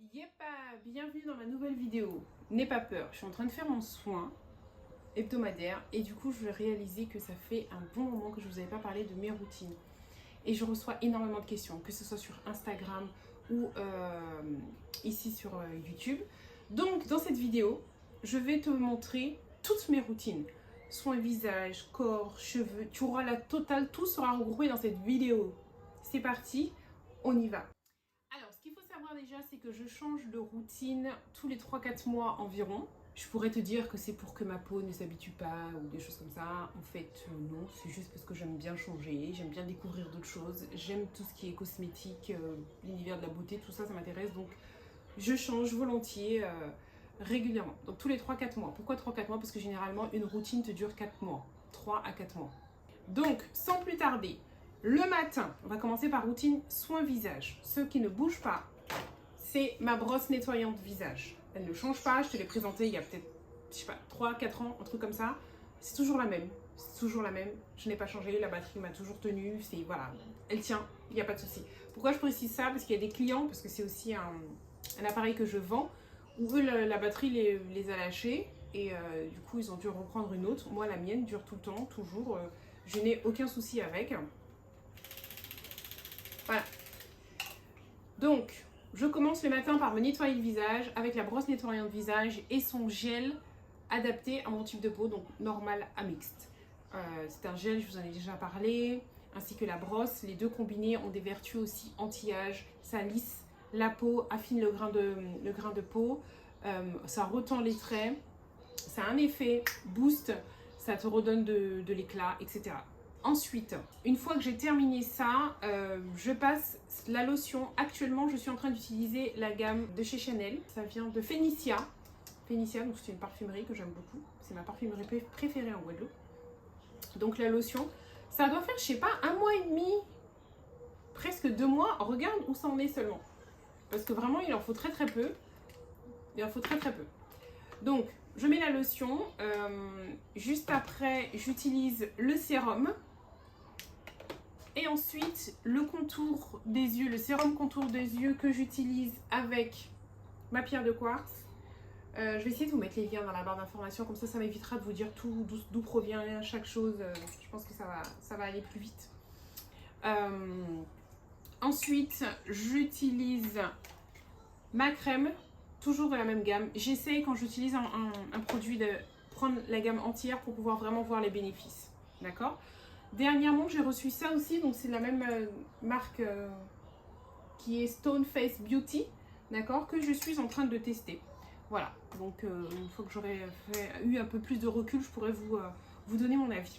Bienvenue dans ma nouvelle vidéo. N'aie pas peur, je suis en train de faire mon soin hebdomadaire et du coup je vais réaliser que ça fait un bon moment que je ne vous avais pas parlé de mes routines. Et je reçois énormément de questions, que ce soit sur Instagram ou ici sur YouTube. Donc dans cette vidéo, je vais te montrer toutes mes routines. Soins visage, corps, cheveux, tu auras la totale, tout sera regroupé dans cette vidéo. C'est parti, on y va. Alors, ce qu'il faut savoir déjà, c'est que je change de routine tous les 3-4 mois environ. Je pourrais te dire que c'est pour que ma peau ne s'habitue pas ou des choses comme ça. En fait, non, c'est juste parce que j'aime bien changer, j'aime bien découvrir d'autres choses. J'aime tout ce qui est cosmétique, l'univers de la beauté, tout ça, ça m'intéresse. Donc, je change volontiers, régulièrement. Donc, tous les 3-4 mois. Pourquoi 3-4 mois? Parce que généralement, une routine te dure 4 mois. 3 à 4 mois. Donc, sans plus tarder, le matin, on va commencer par routine soin visage. Ceux qui ne bougent pas, c'est ma brosse nettoyante visage. Elle ne change pas, je te l'ai présentée il y a peut-être, je sais pas, 3-4 ans, un truc comme ça. C'est toujours la même, c'est toujours la même. Je n'ai pas changé, la batterie m'a toujours tenu, c'est voilà, elle tient, il n'y a pas de souci. Pourquoi je précise ça? Parce qu'il y a des clients, parce que c'est aussi un appareil que je vends, où eux, la batterie les a lâchés, et du coup, ils ont dû reprendre une autre. Moi, la mienne dure tout le temps, toujours. Je n'ai aucun souci avec. Voilà. Donc, je commence le matin par me nettoyer le visage avec la brosse nettoyante visage et son gel adapté à mon type de peau, donc normal à mixte. C'est un gel, je vous en ai déjà parlé, ainsi que la brosse. Les deux combinés ont des vertus aussi anti-âge. Ça lisse la peau, affine le grain de peau, ça retend les traits, ça a un effet boost, ça te redonne de l'éclat, etc. Ensuite, une fois que j'ai terminé ça, je passe la lotion. Actuellement, je suis en train d'utiliser la gamme de chez Chanel. Ça vient de Fénicia. Fénicia, donc c'est une parfumerie que j'aime beaucoup. C'est ma parfumerie préférée en Guadeloupe. Donc la lotion, ça doit faire, je sais pas, 1 mois et demi, presque 2 mois. Regarde où ça en est seulement. Parce que vraiment, il en faut très très peu. Il en faut très très peu. Donc, je mets la lotion. Juste après, j'utilise le sérum. Et ensuite, le contour des yeux, le sérum contour des yeux que j'utilise avec ma pierre de quartz. Je vais essayer de vous mettre les liens dans la barre d'information, comme ça m'évitera de vous dire tout, d'où provient chaque chose. Je pense que ça va aller plus vite. Ensuite, j'utilise ma crème, toujours de la même gamme. J'essaie quand j'utilise un produit de prendre la gamme entière pour pouvoir vraiment voir les bénéfices. D'accord ? Dernièrement, j'ai reçu ça aussi, donc c'est la même marque qui est Stone Face Beauty, d'accord, que je suis en train de tester. Voilà, donc une fois que j'aurai eu un peu plus de recul, je pourrais vous donner mon avis.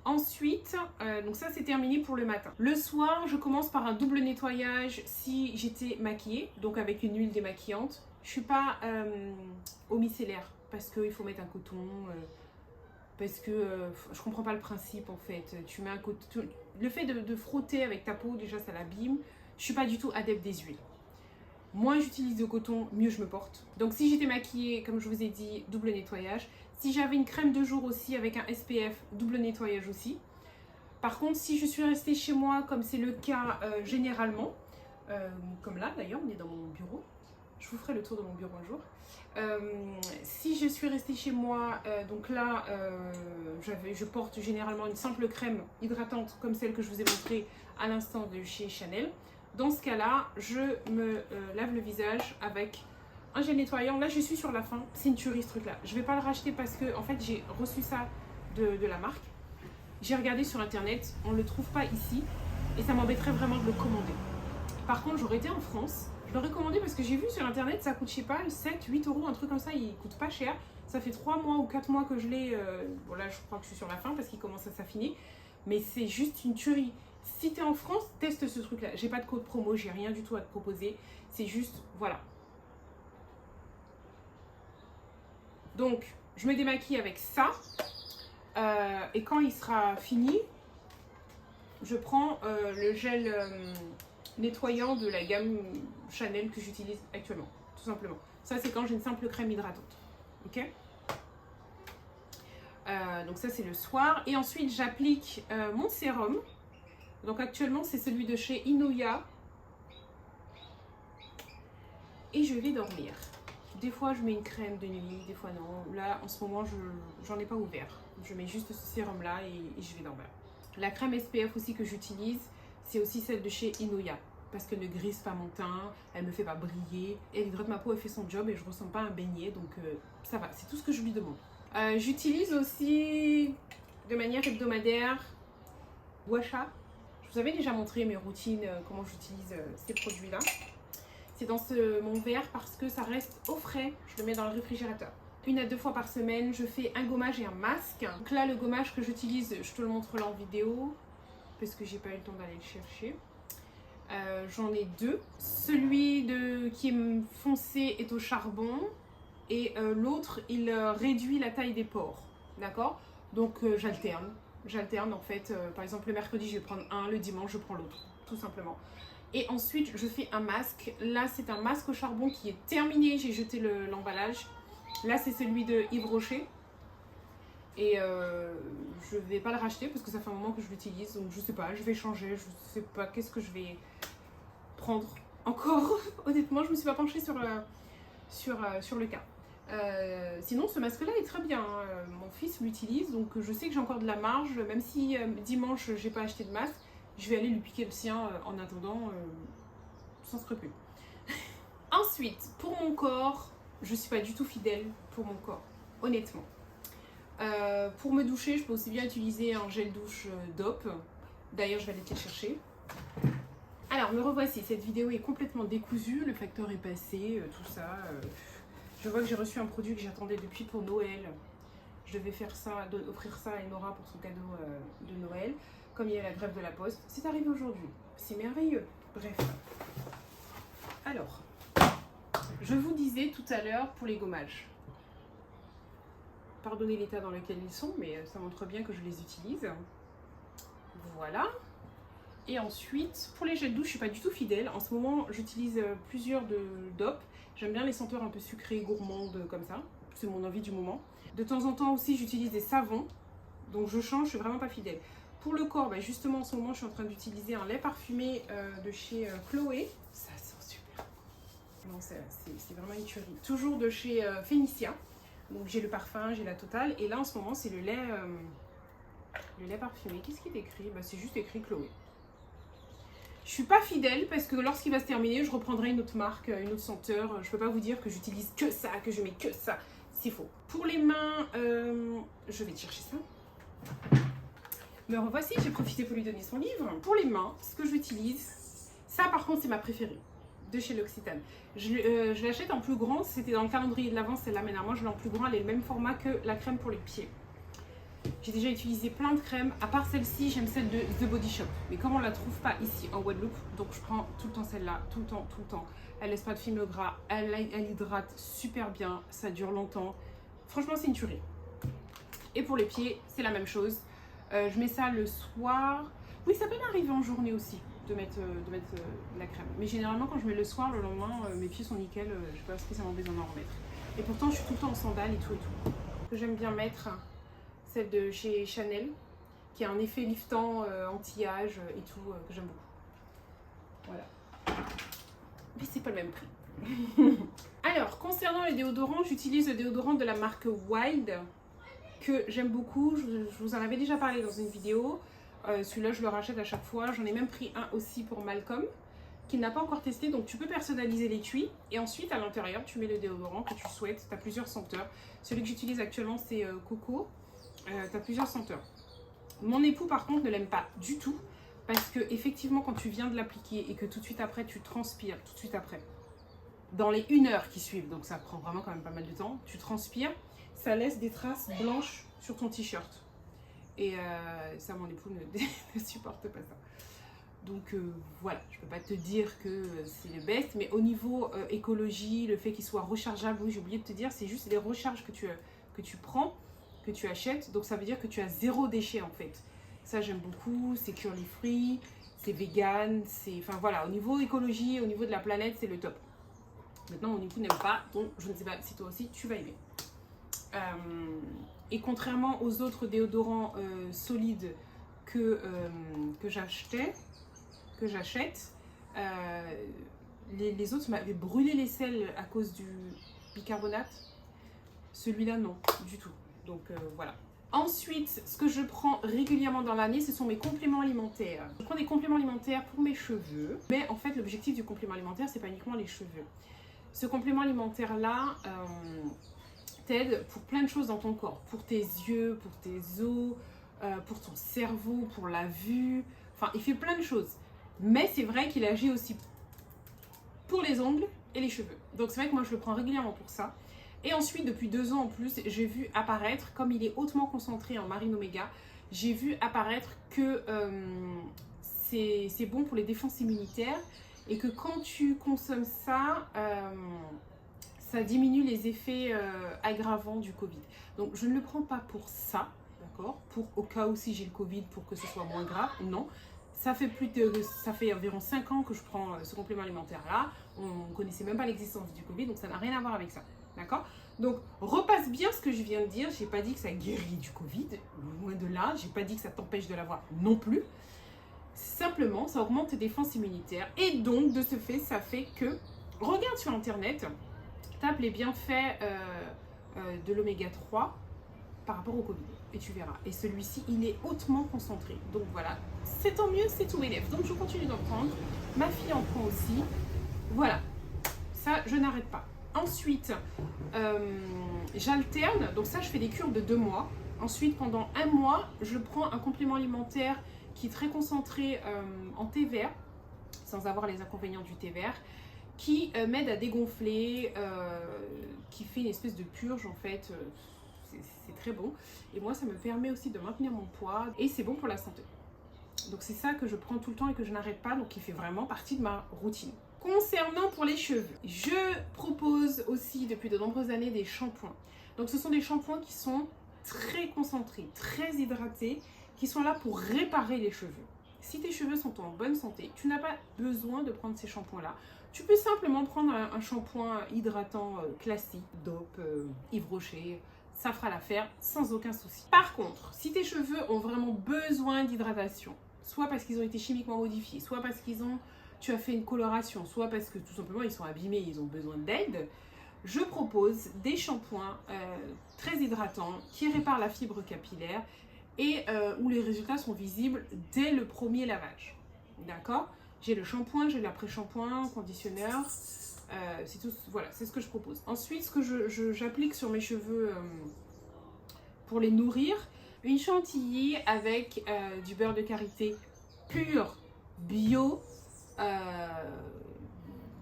Ensuite, donc ça c'est terminé pour le matin. Le soir, je commence par un double nettoyage si j'étais maquillée, donc avec une huile démaquillante. Je ne suis pas au micellaire parce qu'il faut mettre un coton. Parce que je comprends pas le principe en fait. Tu mets un coton. Le fait de frotter avec ta peau, déjà ça l'abîme. Je suis pas du tout adepte des huiles. Moins j'utilise de coton, mieux je me porte. Donc si j'étais maquillée, comme je vous ai dit, double nettoyage. Si j'avais une crème de jour aussi avec un SPF, double nettoyage aussi. Par contre, si je suis restée chez moi, comme c'est le cas généralement, comme là d'ailleurs, on est dans mon bureau. Je vous ferai le tour de mon bureau un jour. Si je suis restée chez moi, donc là, je porte généralement une simple crème hydratante comme celle que je vous ai montrée à l'instant de chez Chanel. Dans ce cas-là, je me lave le visage avec un gel nettoyant. Là, je suis sur la fin. C'est une tuerie ce truc-là. Je ne vais pas le racheter parce que, en fait, j'ai reçu ça de la marque. J'ai regardé sur internet, on ne le trouve pas ici et ça m'embêterait vraiment de le commander. Par contre, j'aurais été en France. Je l'aurais commandé parce que j'ai vu sur internet, ça coûte, je sais pas, 7-8 euros, un truc comme ça, il coûte pas cher. Ça fait 3 mois ou 4 mois que je l'ai. Bon, là, je crois que je suis sur la fin parce qu'il commence à s'affiner. Mais c'est juste une tuerie. Si tu es en France, teste ce truc-là. J'ai pas de code promo, j'ai rien du tout à te proposer. C'est juste, voilà. Donc, je me démaquille avec ça. Et quand il sera fini, je prends le gel nettoyant de la gamme Chanel que j'utilise actuellement, tout simplement. Ça, c'est quand j'ai une simple crème hydratante. Ok. Donc ça, c'est le soir. Et ensuite, j'applique mon sérum. Donc actuellement, c'est celui de chez Inuya. et je vais dormir. Des fois, je mets une crème de nuit, des fois non. Là, en ce moment, j'en ai pas ouvert. Je mets juste ce sérum-là et je vais dormir. La crème SPF aussi que j'utilise, c'est aussi celle de chez Inuya. Parce qu'elle ne grise pas mon teint, elle me fait pas briller. Elle hydrate ma peau, elle fait son job et je ressens pas un beignet. Donc, ça va, c'est tout ce que je lui demande. J'utilise aussi de manière hebdomadaire Guacha. Je vous avais déjà montré mes routines, comment j'utilise ces produits-là. C'est dans mon verre parce que ça reste au frais. Je le mets dans le réfrigérateur. 1 à 2 fois par semaine, je fais un gommage et un masque. Donc là, le gommage que j'utilise, je te le montre là en vidéo parce que j'ai pas eu le temps d'aller le chercher. J'en ai 2. Celui qui est foncé est au charbon et l'autre, il réduit la taille des pores. D'accord? Donc j'alterne. J'alterne en fait. Par exemple, le mercredi, je vais prendre un, le dimanche, je prends l'autre. Tout simplement. Et ensuite, je fais un masque. Là, c'est un masque au charbon qui est terminé. J'ai jeté l'emballage. Là, c'est celui de Yves Rocher. Et je vais pas le racheter parce que ça fait un moment que je l'utilise. Donc, je sais pas, je vais changer. Je sais pas qu'est-ce que je vais prendre encore. Honnêtement, je me suis pas penchée sur le cas. Sinon, ce masque-là est très bien. Mon fils l'utilise. Donc, je sais que j'ai encore de la marge. Même si dimanche, j'ai pas acheté de masque. Je vais aller lui piquer le sien en attendant, sans scrupule. Ensuite, pour mon corps, je ne suis pas du tout fidèle pour mon corps, honnêtement. Pour me doucher, je peux aussi bien utiliser un gel douche DOP. D'ailleurs, je vais aller te le chercher. Alors, me revoici. Cette vidéo est complètement décousue. Le facteur est passé, tout ça. Je vois que j'ai reçu un produit que j'attendais depuis pour Noël. Je devais faire ça, offrir ça à Enora pour son cadeau de Noël. Comme il y a la grève de la poste, c'est arrivé aujourd'hui. C'est merveilleux. Bref. Alors, je vous disais tout à l'heure pour les gommages. Pardonnez l'état dans lequel ils sont, mais ça montre bien que je les utilise. Voilà. Et ensuite, pour les gels douche, je ne suis pas du tout fidèle. En ce moment, j'utilise plusieurs de DOP. J'aime bien les senteurs un peu sucrées, gourmandes, comme ça. C'est mon envie du moment. De temps en temps aussi, j'utilise des savons. Donc je change, je ne suis vraiment pas fidèle. Pour le corps, bah justement en ce moment je suis en train d'utiliser un lait parfumé de chez Chloé. Ça sent super. Non, c'est vraiment une tuerie. Toujours de chez Phénicia. Donc j'ai le parfum, j'ai la totale. Et là en ce moment c'est le lait parfumé. Qu'est-ce qui est écrit? Bah, c'est juste écrit Chloé. Je suis pas fidèle parce que lorsqu'il va se terminer, je reprendrai une autre marque, une autre senteur. Je peux pas vous dire que j'utilise que ça, que je mets que ça. C'est faux. Pour les mains, je vais te chercher ça. Me revoici, j'ai profité pour lui donner son livre. Pour les mains, ce que j'utilise, ça par contre c'est ma préférée, de chez L'Occitane. Je l'achète en plus grand, c'était dans le calendrier de l'avance, celle-là, mais normalement je l'ai en plus grand, elle est le même format que la crème pour les pieds. J'ai déjà utilisé plein de crèmes, à part celle-ci, j'aime celle de The Body Shop. Mais comme on ne la trouve pas ici en Guadeloupe, donc je prends tout le temps celle-là, tout le temps. Elle laisse pas de film gras, elle hydrate super bien, ça dure longtemps. Franchement c'est une tuerie. Et pour les pieds, c'est la même chose. Je mets ça le soir. Oui, ça peut m'arriver en journée aussi de mettre la crème. Mais généralement, quand je mets le soir, le lendemain, mes pieds sont nickel. Je n'ai pas spécialement besoin d'en remettre. Et pourtant, je suis tout le temps en sandales et tout. J'aime bien mettre celle de chez Chanel, qui a un effet liftant, anti-âge et tout, que j'aime beaucoup. Voilà. Mais c'est pas le même prix. Alors, concernant les déodorants, j'utilise le déodorant de la marque Wild, que j'aime beaucoup. Je vous en avais déjà parlé dans une vidéo. Celui-là, je le rachète à chaque fois. J'en ai même pris un aussi pour Malcolm, qu'il n'a pas encore testé. Donc, tu peux personnaliser l'étui. Et ensuite, à l'intérieur, tu mets le déodorant que tu souhaites. Tu as plusieurs senteurs. Celui que j'utilise actuellement, c'est Coco. Tu as plusieurs senteurs. Mon époux, par contre, ne l'aime pas du tout. Parce que effectivement, quand tu viens de l'appliquer et que tout de suite après, tu transpires, tout de suite après, dans les 1 heure qui suivent, donc ça prend vraiment quand même pas mal de temps, tu transpires, ça laisse des traces blanches sur ton t-shirt. Et ça, mon époux ne supporte pas ça. Donc voilà, je peux pas te dire que c'est le best, mais au niveau écologie, le fait qu'il soit rechargeable, oui, j'ai oublié de te dire, c'est juste les recharges que tu prends, que tu achètes. Donc ça veut dire que tu as 0 déchet en fait. Ça, j'aime beaucoup, c'est curly free, c'est vegan, c'est... Enfin voilà, au niveau écologie, au niveau de la planète, c'est le top. Maintenant, mon époux n'aime pas, donc je ne sais pas si toi aussi, tu vas aimer. Et contrairement aux autres déodorants solides que j'achète, Les autres m'avaient brûlé les selles à cause du bicarbonate. Celui-là, non, du tout. Donc voilà. Ensuite, ce que je prends régulièrement dans l'année, ce sont mes compléments alimentaires. Je prends des compléments alimentaires pour mes cheveux. Mais en fait, l'objectif du complément alimentaire, c'est pas uniquement les cheveux. Ce complément alimentaire-là t'aide pour plein de choses dans ton corps. Pour tes yeux, pour tes os, pour ton cerveau, pour la vue. Enfin, il fait plein de choses. Mais c'est vrai qu'il agit aussi pour les ongles et les cheveux. Donc c'est vrai que moi, je le prends régulièrement pour ça. Et ensuite, depuis 2 ans en plus, j'ai vu apparaître, comme il est hautement concentré en marine oméga, j'ai vu apparaître que c'est bon pour les défenses immunitaires et que quand tu consommes ça, ça diminue les effets aggravants du Covid. Donc, je ne le prends pas pour ça, d'accord? Pour au cas où si j'ai le Covid, pour que ce soit moins grave, non. Ça fait environ 5 ans que je prends ce complément alimentaire-là. On ne connaissait même pas l'existence du Covid, donc ça n'a rien à voir avec ça. D'accord? Donc, repasse bien ce que je viens de dire. Je n'ai pas dit que ça guérit du Covid, loin de là. Je n'ai pas dit que ça t'empêche de l'avoir non plus. Simplement, ça augmente tes défenses immunitaires. Et donc, de ce fait, ça fait que, regarde sur Internet, tape les bienfaits de l'oméga 3 par rapport au Covid. Et tu verras. Et celui-ci, il est hautement concentré. Donc voilà, c'est tant mieux, c'est tout bénef. Donc je continue d'en prendre. Ma fille en prend aussi. Voilà, ça, je n'arrête pas. Ensuite, j'alterne. Donc ça, je fais des cures de 2 mois. Ensuite, pendant 1 mois, je prends un complément alimentaire qui est très concentré en thé vert, sans avoir les inconvénients du thé vert, qui m'aide à dégonfler, qui fait une espèce de purge en fait. C'est très bon. Et moi, ça me permet aussi de maintenir mon poids et c'est bon pour la santé. Donc c'est ça que je prends tout le temps et que je n'arrête pas, donc qui fait vraiment partie de ma routine. Concernant pour les cheveux, je propose aussi depuis de nombreuses années des shampoings. Donc ce sont des shampoings qui sont très concentrés, très hydratés, qui sont là pour réparer les cheveux. Si tes cheveux sont en bonne santé, tu n'as pas besoin de prendre ces shampoings-là. Tu peux simplement prendre un shampoing hydratant classique, Dove, Yves Rocher. Ça fera l'affaire sans aucun souci. Par contre, si tes cheveux ont vraiment besoin d'hydratation, soit parce qu'ils ont été chimiquement modifiés, soit parce tu as fait une coloration, soit parce que tout simplement ils sont abîmés, ils ont besoin d'aide, je propose des shampoings très hydratants qui réparent la fibre capillaire et où les résultats sont visibles dès le premier lavage. D'accord? J'ai le shampoing, j'ai l'après-shampoing, conditionneur. C'est tout, voilà, c'est ce que je propose. Ensuite, ce que j'applique sur mes cheveux pour les nourrir, une chantilly avec du beurre de karité pur, bio.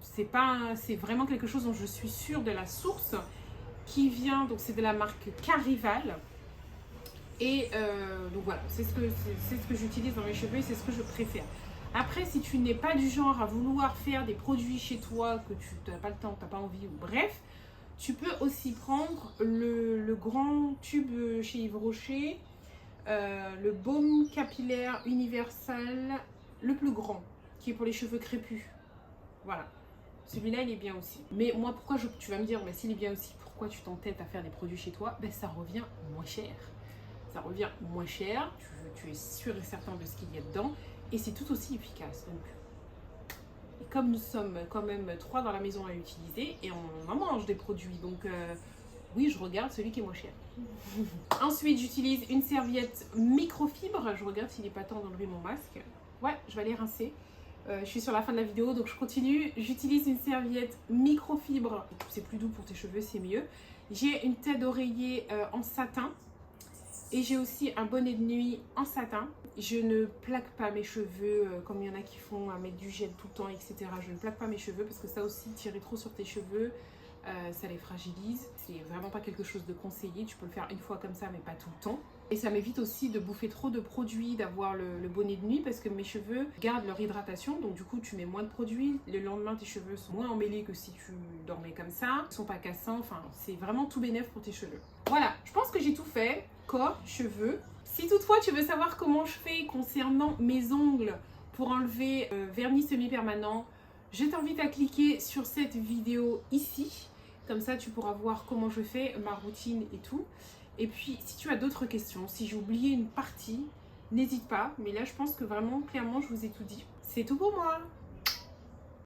C'est vraiment quelque chose dont je suis sûre de la source qui vient, donc c'est de la marque Carival. Et donc voilà, c'est ce que j'utilise dans mes cheveux et c'est ce que je préfère. Après, si tu n'es pas du genre à vouloir faire des produits chez toi, que tu n'as pas le temps, tu n'as pas envie, ou bref, tu peux aussi prendre le grand tube chez Yves Rocher, le baume capillaire universel, le plus grand, qui est pour les cheveux crépus. Voilà, celui-là, il est bien aussi. Mais moi, tu vas me dire, mais s'il est bien aussi, pourquoi tu t'entêtes à faire des produits chez toi? Ben, ça revient moins cher. Ça revient moins cher, tu es sûr et certain de ce qu'il y a dedans. Et c'est tout aussi efficace. Donc, et comme nous sommes quand même 3 dans la maison à utiliser, et on en mange des produits, donc oui, je regarde celui qui est moins cher. Ensuite, j'utilise une serviette microfibre. Je regarde s'il n'est pas temps d'enlever mon masque. Ouais, je vais aller rincer. Je suis sur la fin de la vidéo, donc je continue. J'utilise une serviette microfibre. C'est plus doux pour tes cheveux, c'est mieux. J'ai une tête d'oreiller en satin. Et j'ai aussi un bonnet de nuit en satin. Je ne plaque pas mes cheveux comme il y en a qui font à mettre du gel tout le temps, etc. Je ne plaque pas mes cheveux parce que ça aussi, tirer trop sur tes cheveux, ça les fragilise. C'est vraiment pas quelque chose de conseillé. Tu peux le faire une fois comme ça, mais pas tout le temps. Et ça m'évite aussi de bouffer trop de produits, d'avoir le bonnet de nuit parce que mes cheveux gardent leur hydratation. Donc du coup, tu mets moins de produits. Le lendemain, tes cheveux sont moins emmêlés que si tu dormais comme ça. Ils sont pas cassants. Enfin, c'est vraiment tout bénef pour tes cheveux. Voilà, je pense que j'ai tout fait. Corps, cheveux. Si toutefois tu veux savoir comment je fais concernant mes ongles pour enlever vernis semi-permanent, je t'invite à cliquer sur cette vidéo ici. Comme ça, tu pourras voir comment je fais, ma routine et tout. Et puis, si tu as d'autres questions, si j'ai oublié une partie, n'hésite pas. Mais là, je pense que vraiment, clairement, je vous ai tout dit. C'est tout pour moi.